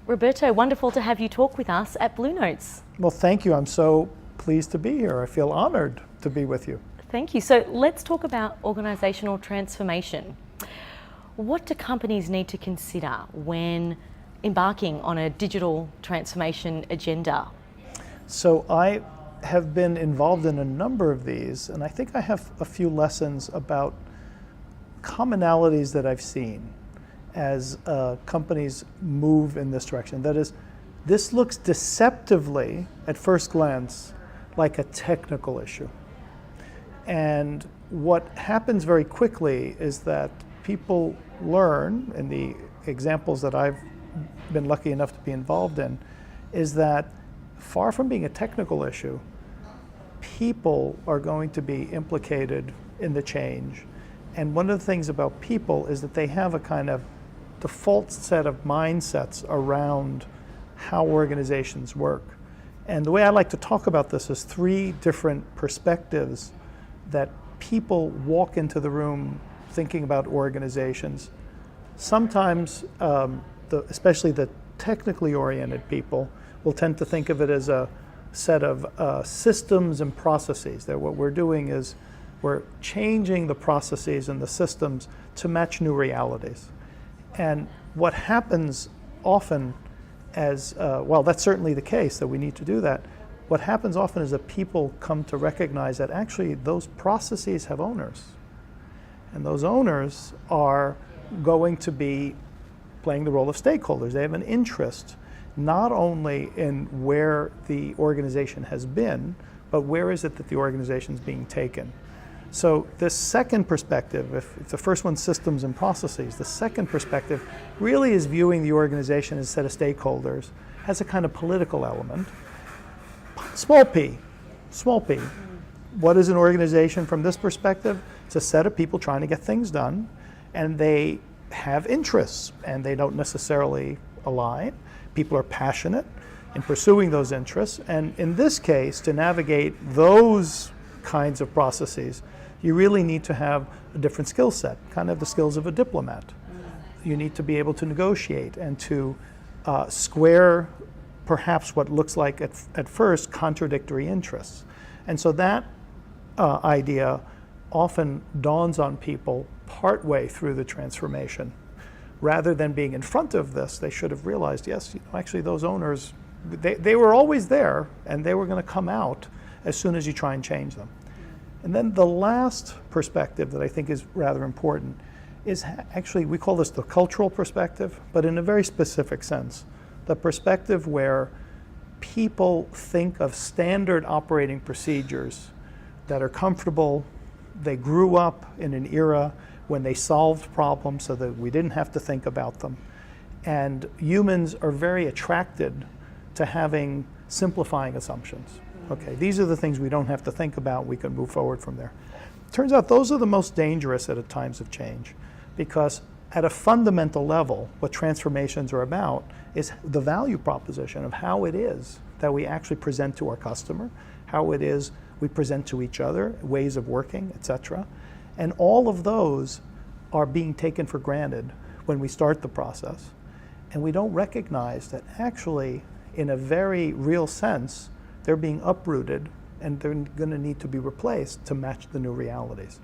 Roberto, wonderful to have you talk with us at Blue Notes. Well, thank you. I'm so pleased to be here. I feel honored to be with you. Thank you. So let's talk about organisational transformation. What do companies need to consider when embarking on a digital transformation agenda? So I have been involved in a number of these, and I think I have a few lessons about commonalities that I've seen as companies move in this direction. That is, this looks deceptively, at first glance, like a technical issue. And what happens very quickly is that people learn, in the examples that I've been lucky enough to be involved in, is that far from being a technical issue, people are going to be implicated in the change. And one of the things about people is that they have a kind of default set of mindsets around how organizations work. And the way I like to talk about this is three different perspectives that people walk into the room thinking about organizations. Sometimes, especially the technically oriented people, will tend to think of it as a set of systems and processes. That what we're doing is we're changing the processes and the systems to match new realities. And what happens often well, that's certainly the case, that we need to do that. What happens often is that people come to recognize that actually those processes have owners. And those owners are going to be playing the role of stakeholders. They have an interest not only in where the organization has been, but where is it that the organization is being taken. So this second perspective, if the first one's systems and processes, the second perspective really is viewing the organization as a set of stakeholders, has a kind of political element. Small p. What is an organization from this perspective? It's a set of people trying to get things done, and they have interests, and they don't necessarily align. People are passionate in pursuing those interests, and in this case, to navigate those kinds of processes, you really need to have a different skill set, kind of the skills of a diplomat. You need to be able to negotiate and to square perhaps what looks like at first contradictory interests. And so that idea often dawns on people partway through the transformation. Rather than being in front of this, they should have realized, yes, actually those owners, they were always there, and they were going to come out as soon as you try and change them. And then the last perspective that I think is rather important is actually, we call this the cultural perspective, but in a very specific sense. The perspective where people think of standard operating procedures that are comfortable. They grew up in an era when they solved problems so that we didn't have to think about them. And humans are very attracted to having simplifying assumptions. Okay, these are the things we don't have to think about. We can move forward from there. Turns out those are the most dangerous at times of change, because at a fundamental level, what transformations are about is the value proposition of how it is that we actually present to our customer, how it is we present to each other, ways of working, etc. And all of those are being taken for granted when we start the process. And we don't recognize that actually, in a very real sense, they're being uprooted and they're going to need to be replaced to match the new realities.